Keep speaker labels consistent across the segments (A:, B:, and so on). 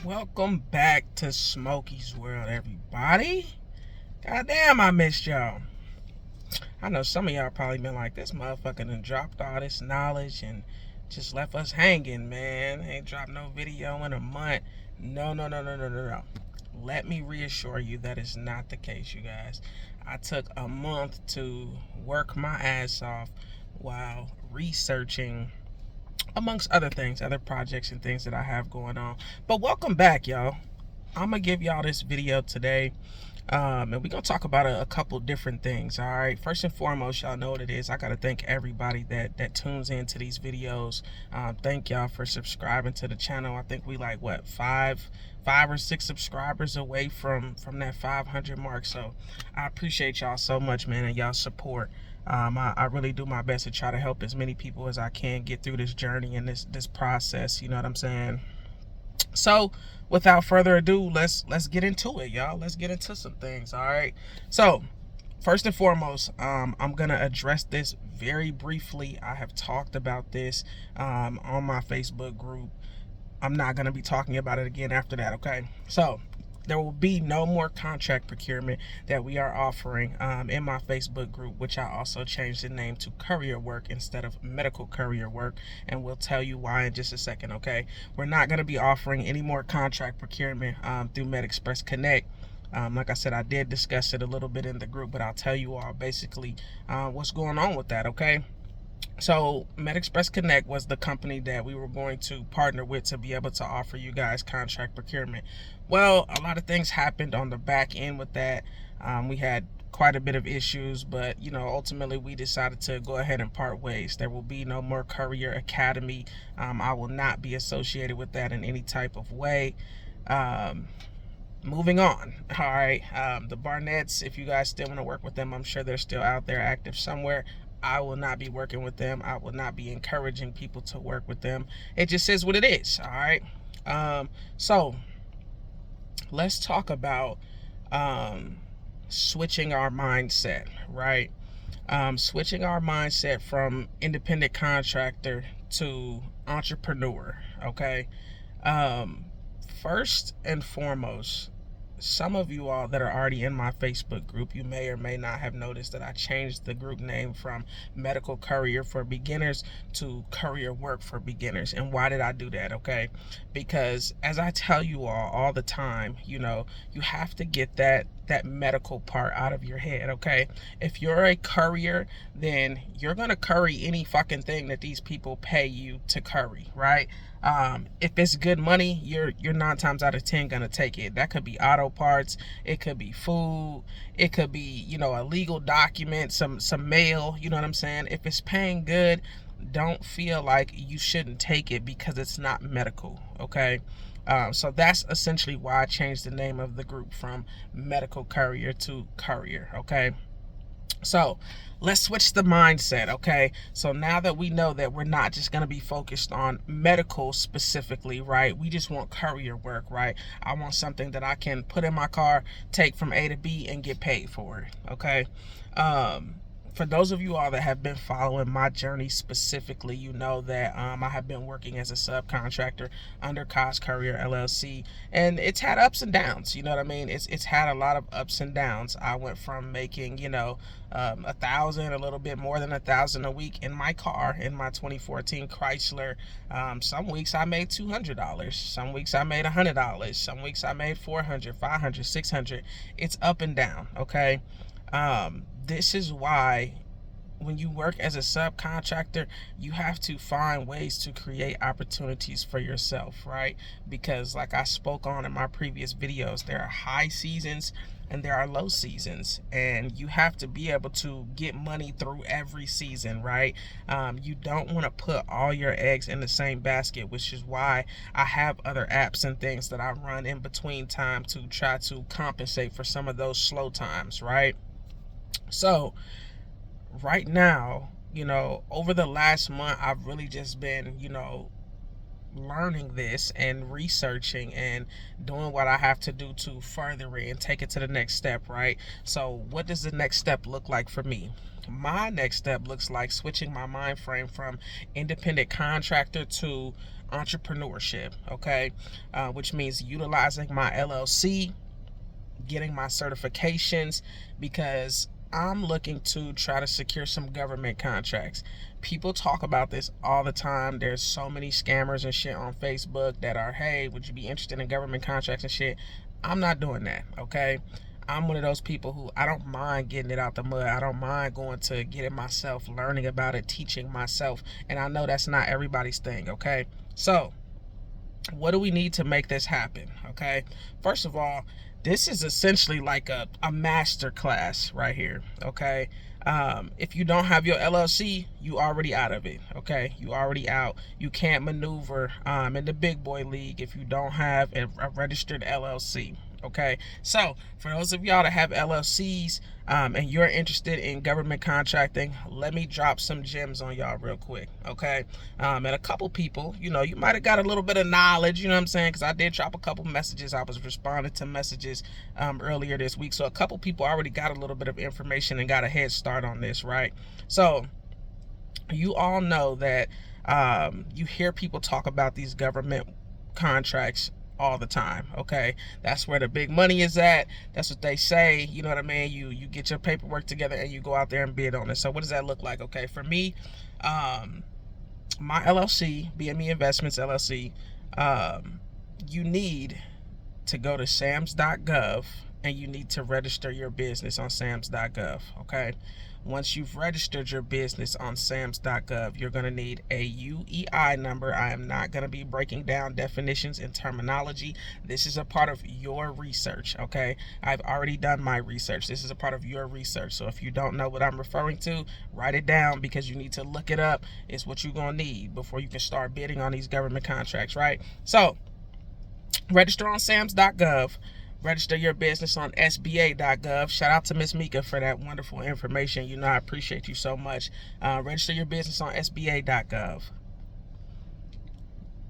A: Welcome back to Smokey's World, everybody. Goddamn, I missed y'all. I know some of y'all probably been like, this motherfucker done dropped all this knowledge and just left us hanging, man. Ain't dropped no video in a month. No. Let me reassure you that is not the case, you guys. I took a month to work my ass off while researching, amongst other things, other projects and things that I have going on. But welcome back, y'all. I'm gonna give y'all this video today, and we're gonna talk about a couple different things. All right, first and foremost, y'all know what it is. I gotta thank everybody that tunes into these videos. Thank y'all for subscribing to the channel. I think we like what, five or six subscribers away from that 500 mark. So I appreciate y'all so much, man, and y'all support. I really do my best to try to help as many people as I can get through this journey and this process. You know what I'm saying? So without further ado, let's get into it, y'all. Let's get into some things. All right. So first and foremost, I'm gonna address this very briefly. I have talked about this on my Facebook group. I'm not gonna be talking about it again after that. Okay. So there will be no more contract procurement that we are offering in my Facebook group, which I also changed the name to Courier Work instead of Medical Courier Work, and we'll tell you why in just a second, okay? We're not going to be offering any more contract procurement through MedExpress Connect. Like I said, I did discuss it a little bit in the group, but I'll tell you all basically what's going on with that, okay? So MedExpress Connect was the company that we were going to partner with to be able to offer you guys contract procurement. Well, a lot of things happened on the back end with that. We had quite a bit of issues, but ultimately we decided to go ahead and part ways. There will be no more Courier Academy. I will not be associated with that in any type of way. Moving on. All right. The Barnetts, if you guys still want to work with them, I'm sure they're still out there active somewhere. I will not be working with them. I will not be encouraging people to work with them. It just is what it is. All right. So let's talk about switching our mindset, right? Switching our mindset from independent contractor to entrepreneur. Okay. First and foremost, some of you all that are already in my Facebook group, you may or may not have noticed that I changed the group name from Medical Courier for Beginners to Courier Work for Beginners. And why did I do that? Okay, because as I tell you all the time, you have to get that medical part out of your head. Okay, if you're a courier, then you're gonna curry any fucking thing that these people pay you to curry, right? If it's good money, you're 9 times out of 10 gonna take it. That could be auto parts, it could be food, it could be a legal document, some mail. You know what I'm saying? If it's paying good, don't feel like you shouldn't take it because it's not medical. Okay. So that's essentially why I changed the name of the group from Medical Courier to Courier. Okay. So let's switch the mindset, okay? So now that we know that we're not just going to be focused on medical specifically, right? We just want courier work, right? I want something that I can put in my car, take from A to B, and get paid for it, okay? For those of you all that have been following my journey specifically, you know that I have been working as a subcontractor under Cost Courier LLC, and it's had ups and downs. You know what I mean? It's had a lot of ups and downs. I went from making $1,000, a little bit more than $1,000 a week in my car, in my 2014 Chrysler. Some weeks I made $200. Some weeks I made $100. Some weeks I made $400, $500, $600. It's up and down. Okay. This is why when you work as a subcontractor, you have to find ways to create opportunities for yourself, right? Because like I spoke on in my previous videos, there are high seasons and there are low seasons, and you have to be able to get money through every season, right? You don't want to put all your eggs in the same basket, which is why I have other apps and things that I run in between time to try to compensate for some of those slow times, right? So right now, over the last month, I've really just been, learning this and researching and doing what I have to do to further it and take it to the next step, right? So what does the next step look like for me? My next step looks like switching my mind frame from independent contractor to entrepreneurship, okay, which means utilizing my LLC, getting my certifications, because I'm looking to try to secure some government contracts. People talk about this all the time. There's so many scammers and shit on Facebook that are, hey, would you be interested in government contracts and shit? I'm not doing that, okay? I'm one of those people who, I don't mind getting it out the mud. I don't mind going to get it myself, learning about it, teaching myself. And I know that's not everybody's thing, okay? So, what do we need to make this happen, okay? First of all, this is essentially like a master class right here, okay? If you don't have your LLC, you already out of it, okay? You already out. You can't maneuver in the big boy league if you don't have a registered LLC, okay? So for those of y'all that have LLCs and you're interested in government contracting, let me drop some gems on y'all real quick, okay? And a couple people, you know, you might have got a little bit of knowledge, you know what I'm saying? Because I did drop a couple messages. I was responding to messages earlier this week. So a couple people already got a little bit of information and got a head start on this, right? So you all know that you hear people talk about these government contracts all the time, okay? That's where the big money is at. That's what they say, you know what I mean? You get your paperwork together and you go out there and bid on it. So what does that look like? Okay, for me, my LLC, BME Investments LLC, you need to go to Sam.gov and you need to register your business on Sam.gov, okay? Once you've registered your business on Sam.gov, you're going to need a UEI number. I am not going to be breaking down definitions and terminology. This is a part of your research, okay? I've already done my research. This is a part of your research. So if you don't know what I'm referring to, write it down because you need to look it up. It's what you're going to need before you can start bidding on these government contracts, right? So register on Sam.gov. Register your business on Sba.gov. Shout out to Miss Mika for that wonderful information. You know, I appreciate you so much. Register your business on Sba.gov.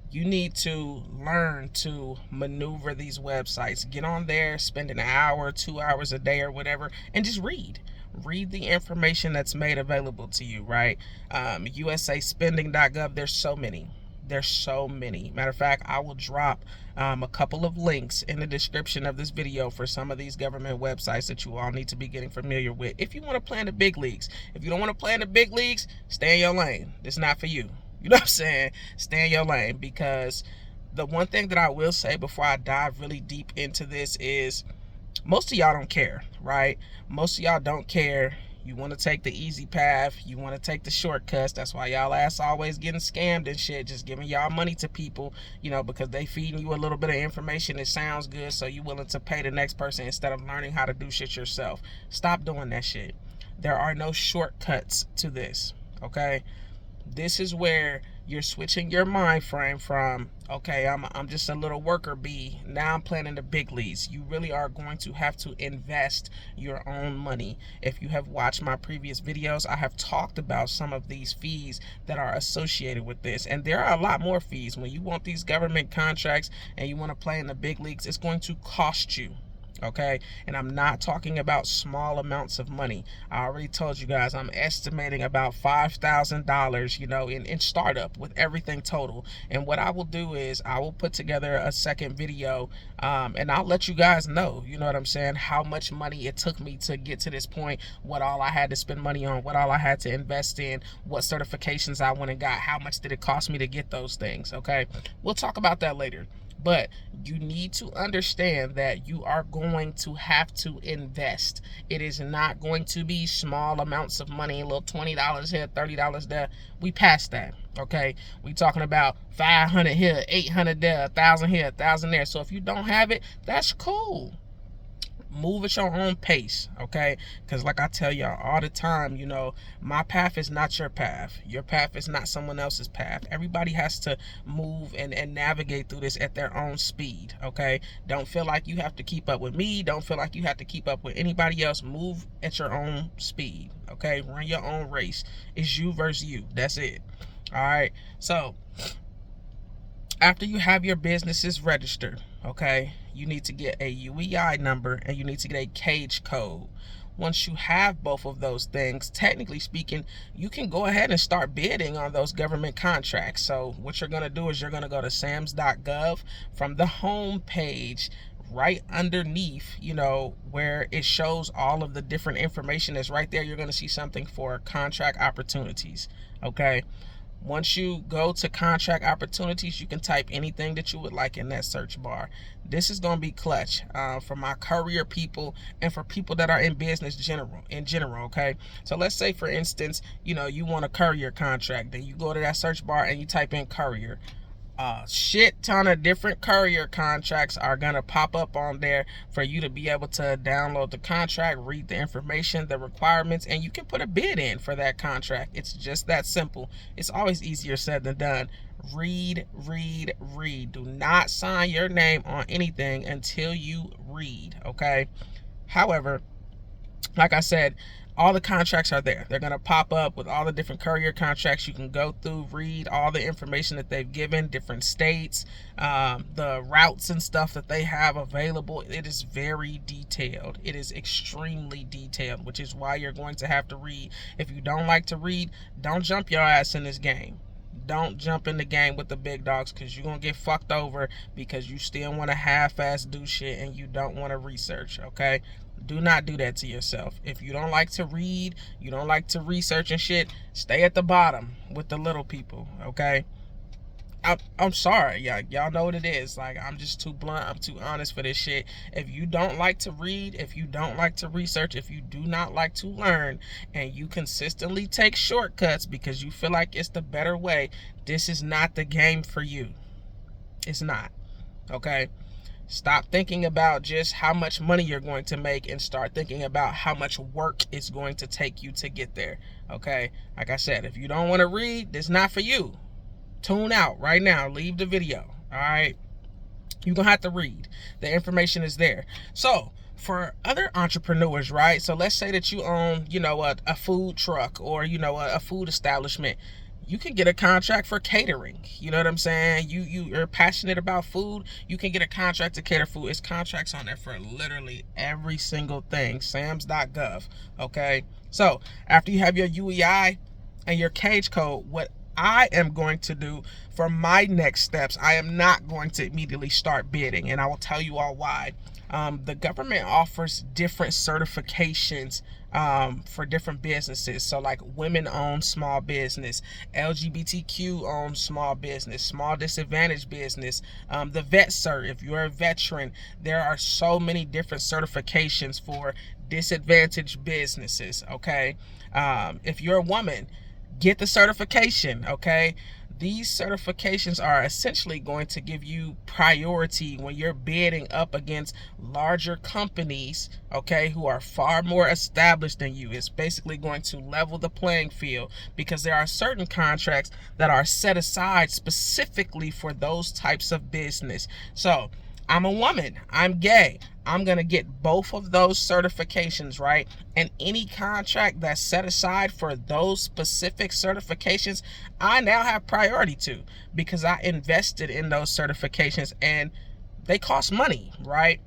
A: You need to learn to maneuver these websites. Get on there, spend an hour, 2 hours a day or whatever, and just read. Read the information that's made available to you, right? Usaspending.gov, there's so many. There's so many. Matter of fact, I will drop a couple of links in the description of this video for some of these government websites that you all need to be getting familiar with if you want to play in the big leagues. If you don't want to play in the big leagues, stay in your lane. It's not for you. You know what I'm saying? Stay in your lane, because the one thing that I will say before I dive really deep into this is most of y'all don't care, right? Most of y'all don't care. You want to take the easy path. You want to take the shortcuts. That's why y'all ass always getting scammed and shit, just giving y'all money to people, you know, because they feeding you a little bit of information that sounds good, so you willing to pay the next person instead of learning how to do shit yourself. Stop doing that shit. There are no shortcuts to this, okay? This is where you're switching your mind frame from, okay, I'm just a little worker bee, now I'm playing in the big leagues. You really are going to have to invest your own money. If you have watched my previous videos, I have talked about some of these fees that are associated with this, and there are a lot more fees. When you want these government contracts and you want to play in the big leagues, it's going to cost you. Okay, and I'm not talking about small amounts of money. I already told you guys I'm estimating about $5,000, you know, in startup with everything total. And what I will do is I will put together a second video and I'll let you guys know, you know what I'm saying, how much money it took me to get to this point, what all I had to spend money on, what all I had to invest in, what certifications I went and got, how much did it cost me to get those things. Okay, we'll talk about that later. But you need to understand that you are going to have to invest. It is not going to be small amounts of money, a little $20 here, $30 there. We passed that, okay? We talking about 500 here, 800 there, 1,000 here, 1,000 there. So if you don't have it, that's cool. Move at your own pace, okay? Because like I tell y'all all the time, you know, my path is not your path. Your path is not someone else's path. Everybody has to move and navigate through this at their own speed, okay? Don't feel like you have to keep up with me. Don't feel like you have to keep up with anybody else. Move at your own speed, okay? Run your own race. It's you versus you. That's it. All right? So after you have your businesses registered, okay, you need to get a UEI number and you need to get a cage code. once you have both of those things, technically speaking, you can go ahead and start bidding on those government contracts. So what you're going to do is you're going to go to Sam.gov. From the home page, right underneath, where it shows all of the different information that's right there, you're going to see something for contract opportunities. Okay. Once you go to contract opportunities, you can type anything that you would like in that search bar. This is going to be clutch for my courier people and for people that are in business in general. Okay. So let's say, for instance, you want a courier contract. Then you go to that search bar and you type in courier. Shit ton of different courier contracts are gonna pop up on there for you to be able to download the contract, read the information, the requirements, and you can put a bid in for that contract. It's just that simple. It's always easier said than done. Read. Do not sign your name on anything until you read. Okay. However, like I said, all the contracts are there. They're going to pop up with all the different courier contracts. You can go through, read all the information that they've given, different states, the routes and stuff that they have available. It is very detailed. It is extremely detailed, which is why you're going to have to read. If you don't like to read, don't jump your ass in this game. Don't jump in the game with the big dogs, because you're going to get fucked over because you still want to half-ass do shit and you don't want to research, okay? Do not do that to yourself. If you don't like to read, you don't like to research and shit, stay at the bottom with the little people, okay? I'm sorry, y'all know what it is. Like, I'm just too blunt, I'm too honest for this shit. If you don't like to read, if you don't like to research, if you do not like to learn, and you consistently take shortcuts because you feel like it's the better way, this is not the game for you. It's not, okay? Stop thinking about just how much money you're going to make and start thinking about how much work it's going to take you to get there, okay? Like I said, if you don't want to read, this is not for you. Tune out right now. Leave the video, all right? You're going to have to read. The information is there. So, for other entrepreneurs, right? So, let's say that you own, a food truck or, a food establishment. You can get a contract for catering. You know what I'm saying? You're passionate about food. You can get a contract to cater food. It's contracts on there for literally every single thing. Sams.gov. Okay. So after you have your UEI and your cage code, what I am going to do for my next steps, I am not going to immediately start bidding, and I will tell you all why. The government offers different certifications for different businesses. So like women-owned small business, LGBTQ-owned small business, small disadvantaged business, the vet cert, if you're a veteran. There are so many different certifications for disadvantaged businesses, okay? If you're a woman, get the certification, okay? These certifications are essentially going to give you priority when you're bidding up against larger companies, okay, who are far more established than you. It's basically going to level the playing field, because there are certain contracts that are set aside specifically for those types of business. So, I'm a woman, I'm gay, I'm going to get both of those certifications, right? And any contract that's set aside for those specific certifications, I now have priority to, because I invested in those certifications and they cost money, right?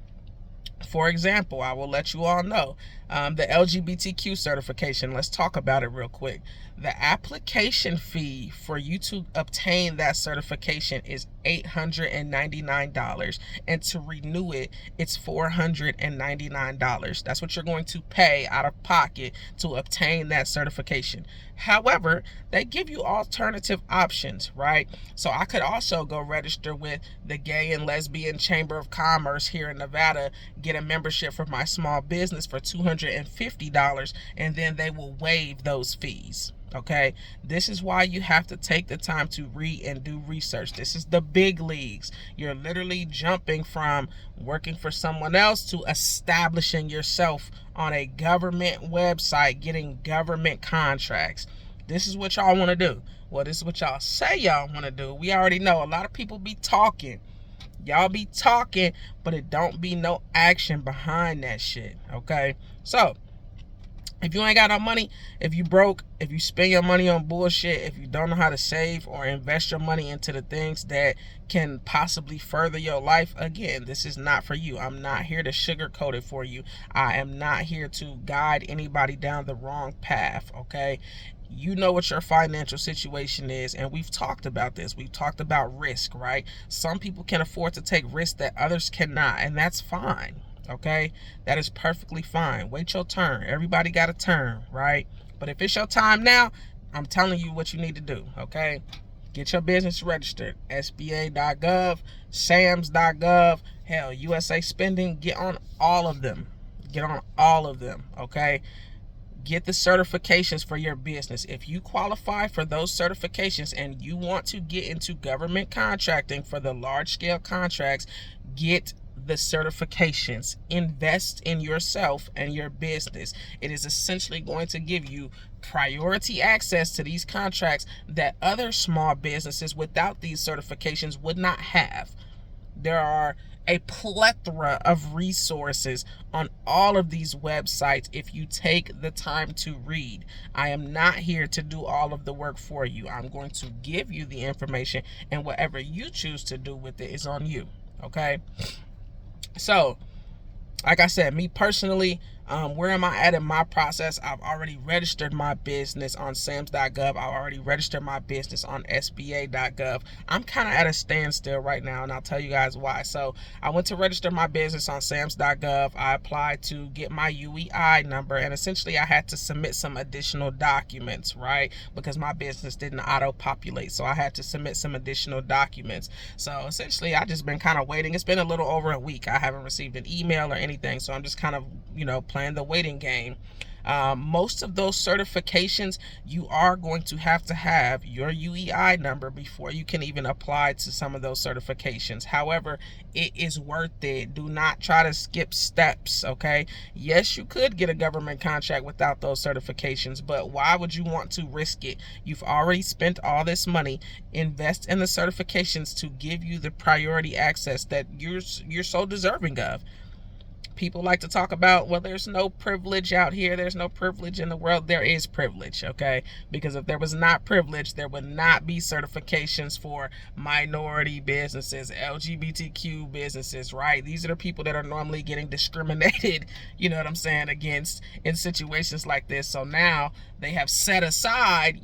A: For example, I will let you all know, the LGBTQ certification, let's talk about it real quick. The application fee for you to obtain that certification is $899, and to renew it, it's $499. That's what you're going to pay out of pocket to obtain that certification. However, they give you alternative options, right? So I could also go register with the Gay and Lesbian Chamber of Commerce here in Nevada, get a membership for my small business for $250, and then they will waive those fees. Okay, this is why you have to take the time to read and do research. This is the big leagues. You're literally jumping from working for someone else to establishing yourself on a government website, getting government contracts. This is what y'all want to do. Well, this is what y'all say y'all want to do. We already know a lot of people be talking. Y'all be talking, but it don't be no action behind that shit. Okay, so If you ain't got no money, if you broke, if you spend your money on bullshit, if you don't know how to save or invest your money into the things that can possibly further your life, again, this is not for you. I'm not here to sugarcoat it for you. I am not here to guide anybody down the wrong path, okay? You know what your financial situation is, and we've talked about this. We've talked about risk, right? Some people can afford to take risks that others cannot, and that's fine. Okay, that is perfectly fine. Wait your turn. Everybody got a turn, right? But if it's your time now, I'm telling you what you need to do. Okay, get your business registered. Sba.gov, Sam.gov, hell, USA Spending. Get on all of them. Get on all of them. Okay, get the certifications for your business. If you qualify for those certifications and you want to get into government contracting for the large scale contracts, get the certifications. Invest in yourself and your business. It is essentially going to give you priority access to these contracts that other small businesses without these certifications would not have. There are a plethora of resources on all of these websites if you take the time to read. I am not here to do all of the work for you. I'm going to give you the information, and whatever you choose to do with it is on you. Okay? So, like I said, me personally, where am I at in my process? I've already registered my business on Sam.gov. I've already registered my business on Sba.gov. I'm kind of at a standstill right now, and I'll tell you guys why. So I went to register my business on Sam.gov. I applied to get my UEI number, and essentially I had to submit some additional documents, right? Because my business didn't auto-populate, so I had to submit some additional documents. So essentially I just been kind of waiting. It's been a little over a week. I haven't received an email or anything, so I'm just kind of, playing the waiting game. Most of those certifications, you are going to have your UEI number before you can even apply to some of those certifications. However, it is worth it. Do not try to skip steps, okay? Yes, you could get a government contract without those certifications, but why would you want to risk it? You've already spent all this money. Invest in the certifications to give you the priority access that you're so deserving of. People like to talk about, well, there's no privilege out here. There's no privilege in the world. There is privilege, okay? Because if there was not privilege, there would not be certifications for minority businesses, LGBTQ businesses, right? These are the people that are normally getting discriminated, you know what I'm saying, against in situations like this. So now they have set aside,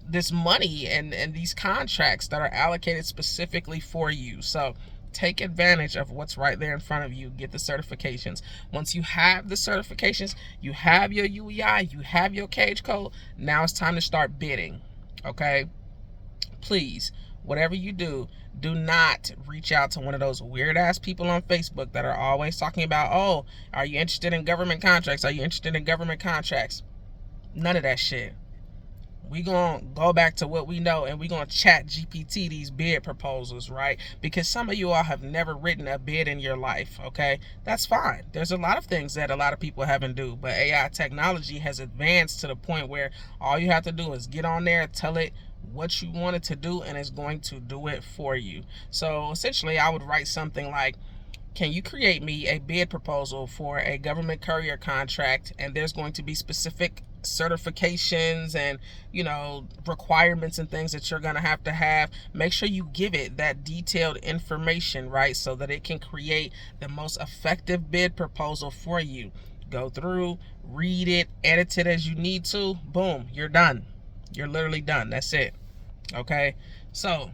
A: this money and these contracts that are allocated specifically for you. So take advantage of what's right there in front of you. Get the certifications. Once you have the certifications, you have your UEI, you have your cage code, now it's time to start bidding, okay? Please, whatever you do, do not reach out to one of those weird-ass people on Facebook that are always talking about, oh, are you interested in government contracts? Are you interested in government contracts? None of that shit. We gonna go back to what we know, and we gonna chat GPT these bid proposals, right? Because some of you all have never written a bid in your life, okay? That's fine. There's a lot of things that a lot of people haven't do, but AI technology has advanced to the point where all you have to do is get on there, tell it what you want it to do, and it's going to do it for you. So essentially I would write something like, can you create me a bid proposal for a government courier contract, and there's going to be specific certifications and requirements and things that you're going to have. Make sure you give it that detailed information, right, so that it can create the most effective bid proposal for you. Go through, read it, edit it as you need to. Boom, you're done. You're literally done. That's it. Okay, so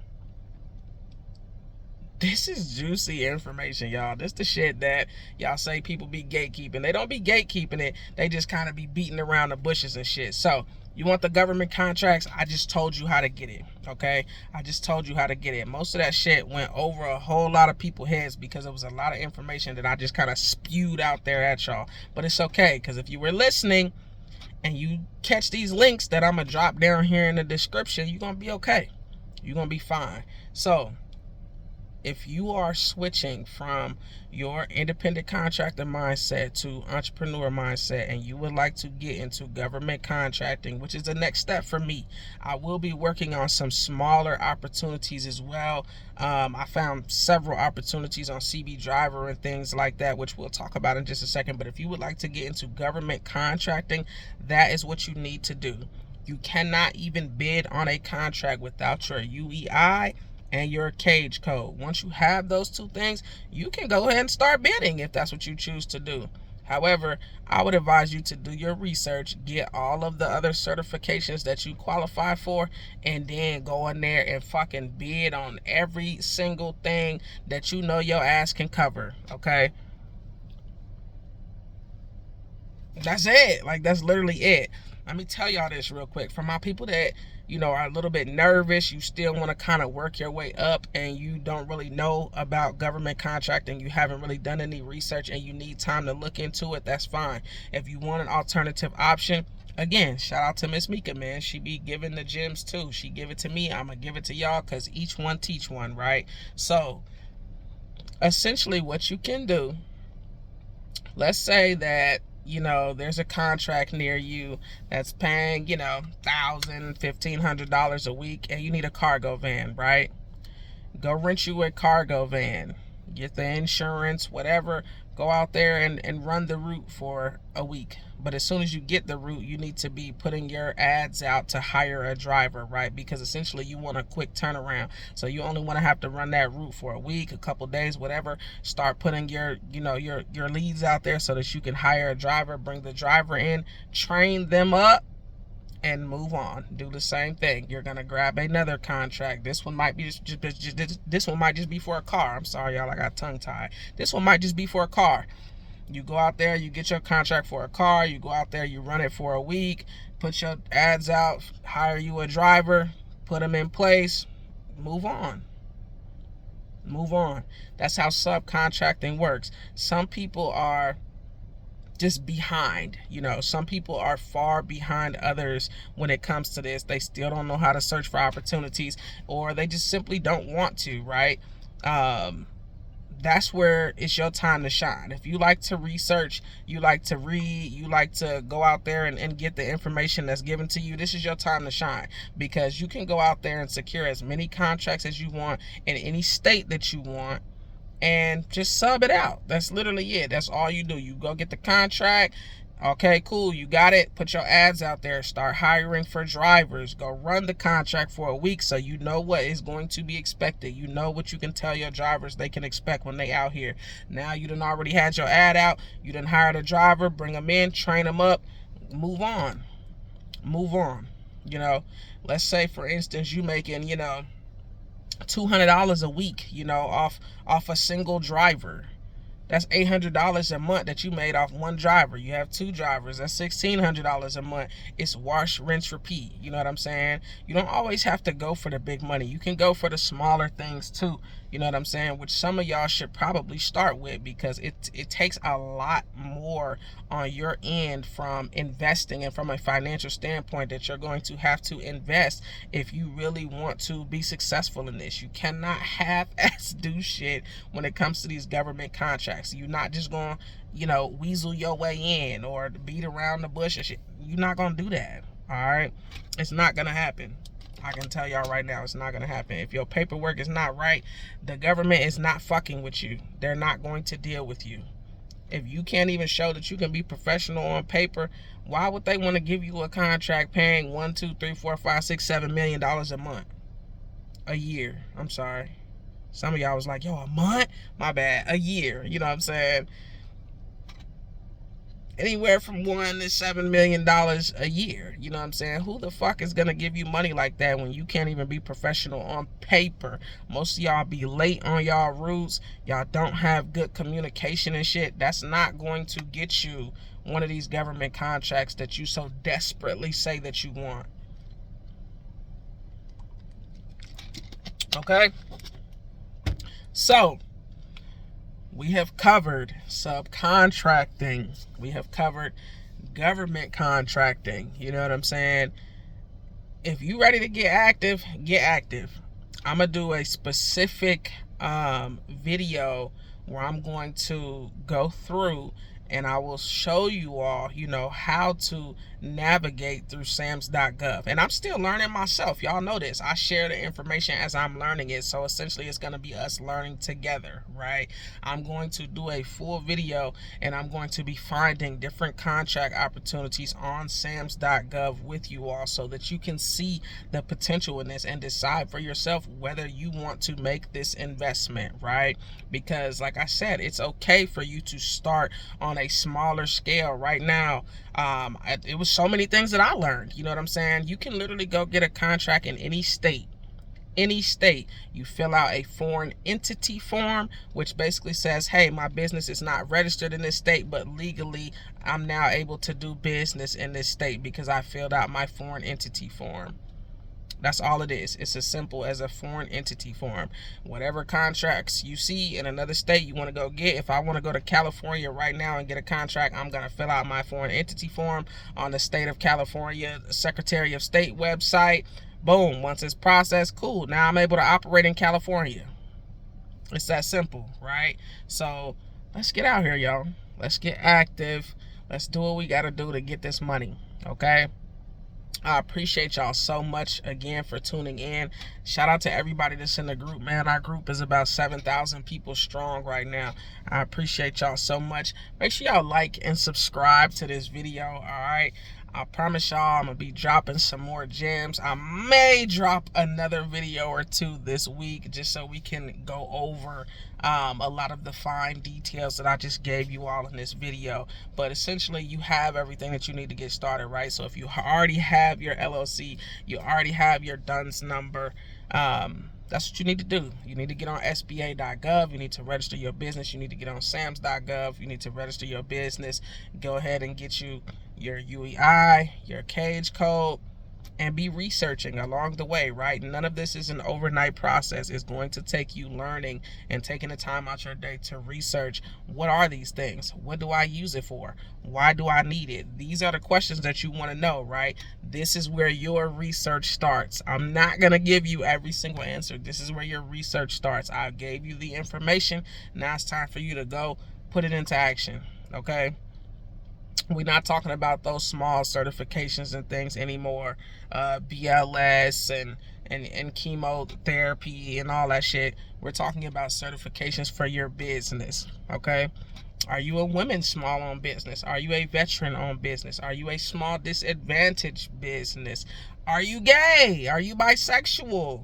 A: this is juicy information, y'all. This the shit that y'all say people be gatekeeping. They don't be gatekeeping it. They just kind of be beating around the bushes and shit. So you want the government contracts? I just told you how to get it, okay? I just told you how to get it. Most of that shit went over a whole lot of people's heads because it was a lot of information that I just kind of spewed out there at y'all. But it's okay, because if you were listening and you catch these links that I'm going to drop down here in the description, you're going to be okay. You're going to be fine. So if you are switching from your independent contractor mindset to entrepreneur mindset, and you would like to get into government contracting, which is the next step for me, I will be working on some smaller opportunities as well. I found several opportunities on Sba.gov and things like that, which we'll talk about in just a second. But if you would like to get into government contracting, that is what you need to do. You cannot even bid on a contract without your UEI and your cage code. Once you have those two things, you can go ahead and start bidding if that's what you choose to do. However, I would advise you to do your research, get all of the other certifications that you qualify for, and then go in there and fucking bid on every single thing that you know your ass can cover, okay? That's it. Like, that's literally it. Let me tell y'all this real quick. For my people that, are a little bit nervous, you still want to kind of work your way up, and you don't really know about government contracting, you haven't really done any research, and you need time to look into it, that's fine. If you want an alternative option, again, shout out to Miss Mika, man. She be giving the gems too. She give it to me, I'm going to give it to y'all, because each one teach one, right? So, essentially what you can do, let's say that there's a contract near you that's paying, $1,000, $1,500 a week, and you need a cargo van, right? Go rent you a cargo van, get the insurance, whatever, go out there and run the route for a week. But as soon as you get the route, you need to be putting your ads out to hire a driver, right? Because essentially you want a quick turnaround. So you only want to have to run that route for a week, a couple days, whatever. Start putting your leads out there so that you can hire a driver, bring the driver in, train them up, and move on. Do the same thing. You're gonna grab another contract. This one might be this one might just be for a car. I'm sorry, y'all, I got tongue tied. This one might just be for a car. You go out there, you get your contract for a car, you go out there, you run it for a week, put your ads out, hire you a driver, put them in place, move on. Move on. That's how subcontracting works. Some people are just behind, some people are far behind others when it comes to this. They still don't know how to search for opportunities, or they just simply don't want to, right? That's where it's your time to shine. If you like to research, you like to read, you like to go out there and get the information that's given to you, this is your time to shine, because you can go out there and secure as many contracts as you want in any state that you want, and just sub it out. That's literally it. That's all you do. You go get the contract. Okay, cool, you got it. Put your ads out there. Start hiring for drivers. Go run the contract for a week so you know what is going to be expected. You know what you can tell your drivers they can expect when they out here. Now you done already had your ad out. You done hired a driver. Bring them in, train them up, move on. Move on. Let's say, for instance, you making, $200 a week, off a single driver. That's $800 a month that you made off one driver. You have two drivers. That's $1,600 a month. It's wash, rinse, repeat. You know what I'm saying? You don't always have to go for the big money. You can go for the smaller things too. You know what I'm saying? Which some of y'all should probably start with, because it takes a lot more on your end from investing and from a financial standpoint that you're going to have to invest if you really want to be successful in this. You cannot half-ass do shit when it comes to these government contracts. You're not just going to, weasel your way in or beat around the bush and shit. You're not going to do that. All right? It's not going to happen. I can tell y'all right now, it's not going to happen. If your paperwork is not right, the government is not fucking with you. They're not going to deal with you. If you can't even show that you can be professional on paper, why would they want to give you a contract paying $1, $2, $3, $4, $5, $6, $7 million a month? A year. I'm sorry. Some of y'all was like, yo, a month? My bad. A year. You know what I'm saying? Anywhere from $1 to $7 million a year. You know what I'm saying? Who the fuck is gonna give you money like that when you can't even be professional on paper? Most of y'all be late on y'all routes. Y'all don't have good communication and shit. That's not going to get you one of these government contracts that you so desperately say that you want. Okay? So, we have covered subcontracting. We have covered government contracting. You know what I'm saying? If you ready to get active, get active. I'm going to do a specific video where I'm going to go through and I will show you all, how to navigate through Sam.gov. And I'm still learning myself. Y'all know this. I share the information as I'm learning it. So essentially it's going to be us learning together, right? I'm going to do a full video and I'm going to be finding different contract opportunities on Sam.gov with you all so that you can see the potential in this and decide for yourself whether you want to make this investment, right? Because like I said, it's okay for you to start on a smaller scale. Right now, it was so many things that I learned. You know what I'm saying? You can literally go get a contract in any state. You fill out a foreign entity form, which basically says, hey, my business is not registered in this state, but legally I'm now able to do business in this state because I filled out my foreign entity form. That's all it is. It's as simple as a foreign entity form. Whatever contracts you see in another state you want to go get. If I want to go to California right now and get a contract, I'm going to fill out my foreign entity form on the state of California Secretary of State website. Boom. Once it's processed, cool. Now I'm able to operate in California. It's that simple, right? So let's get out here, y'all. Let's get active. Let's do what we got to do to get this money, okay? I appreciate y'all so much again for tuning in. Shout out to everybody that's in the group, man. Our group is about 7,000 people strong right now. I appreciate y'all so much. Make sure y'all like and subscribe to this video, all right? I promise y'all I'm going to be dropping some more gems. I may drop another video or two this week just so we can go over a lot of the fine details that I just gave you all in this video. But essentially, you have everything that you need to get started, right? So if you already have your LLC, you already have your DUNS number, that's what you need to do. You need to get on Sba.gov. You need to register your business. You need to get on Sam.gov. You need to register your business. Go ahead and get you your UEI, your cage code, and be researching along the way, right? None of this is an overnight process. It's going to take you learning and taking the time out your day to research. What are these things? What do I use it for? Why do I need it? These are the questions that you want to know, right? This is where your research starts. I'm not going to give you every single answer. This is where your research starts. I gave you the information. Now it's time for you to go put it into action, okay? We're not talking about those small certifications and things anymore, BLS and chemotherapy and all that shit. We're talking about certifications for your business, okay? Are you a women small-owned business? Are you a veteran-owned business? Are you a small disadvantaged business? Are you gay? Are you bisexual?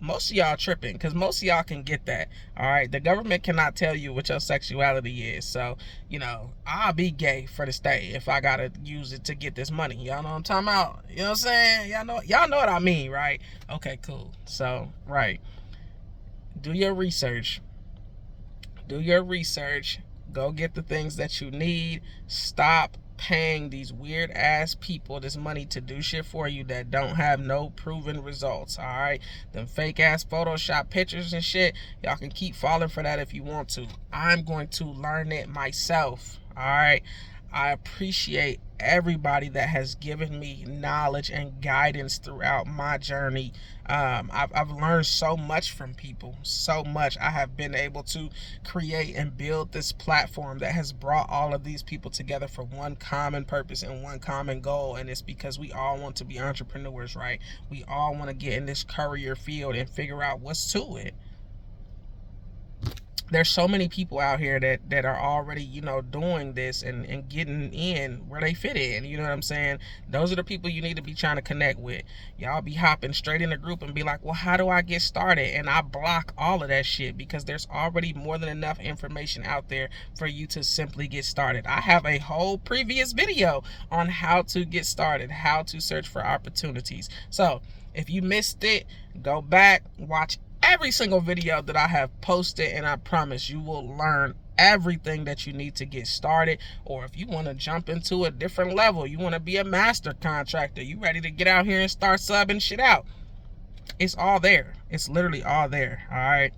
A: Most of y'all tripping because most of y'all can get that. All right, the government cannot tell you what your sexuality is. So, I'll be gay for the state if I gotta use it to get this money. Y'all know what I'm talking about? You know what I'm saying? Y'all know what I mean, right? Okay, cool. So, right. Do your research. Go get the things that you need. Stop paying these weird ass people this money to do shit for you that don't have no proven results. All right, them fake ass Photoshop pictures and shit, y'all can keep falling for that if you want to. I'm going to learn it myself. All right, I appreciate everybody that has given me knowledge and guidance throughout my journey. I've learned so much from people, so much. I have been able to create and build this platform that has brought all of these people together for one common purpose and one common goal, and it's because we all want to be entrepreneurs, right? We all want to get in this courier field and figure out what's to it. There's so many people out here that are already, doing this and getting in where they fit in. You know what I'm saying? Those are the people you need to be trying to connect with. Y'all be hopping straight in the group and be like, well, how do I get started? And I block all of that shit because there's already more than enough information out there for you to simply get started. I have a whole previous video on how to get started, how to search for opportunities. So if you missed it, go back, watch every single video that I have posted, and I promise you will learn everything that you need to get started. Or if you want to jump into a different level, you want to be a master contractor, you ready to get out here and start subbing shit out, it's all there. It's literally all there. All right,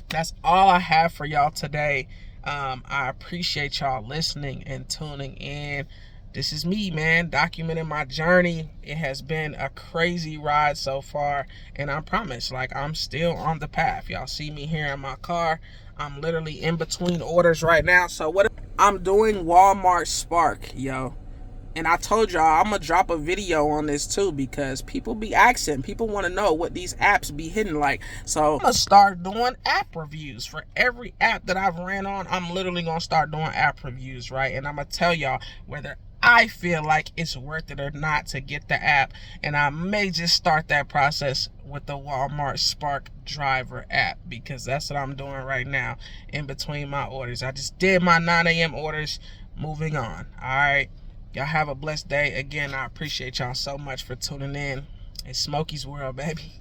A: that's all I have for y'all today. I appreciate y'all listening and tuning in. this is me, man, documenting my journey. It has been a crazy ride so far, and I promise, like, I'm still on the path. Y'all see me here in my car. I'm literally in between orders right now. So what I'm doing, Walmart Spark, yo. And I told y'all I'm going to drop a video on this too, because people be asking. People want to know what these apps be hitting like. So I'm going to start doing app reviews. For every app that I've ran on, I'm literally going to start doing app reviews, right? And I'm going to tell y'all whether I feel like it's worth it or not to get the app. And I may just start that process with the Walmart Spark Driver app, because that's what I'm doing right now in between my orders. I just did my 9 a.m. orders. Moving on. All right. Y'all have a blessed day. Again, I appreciate y'all so much for tuning in. It's Smokey's World, baby.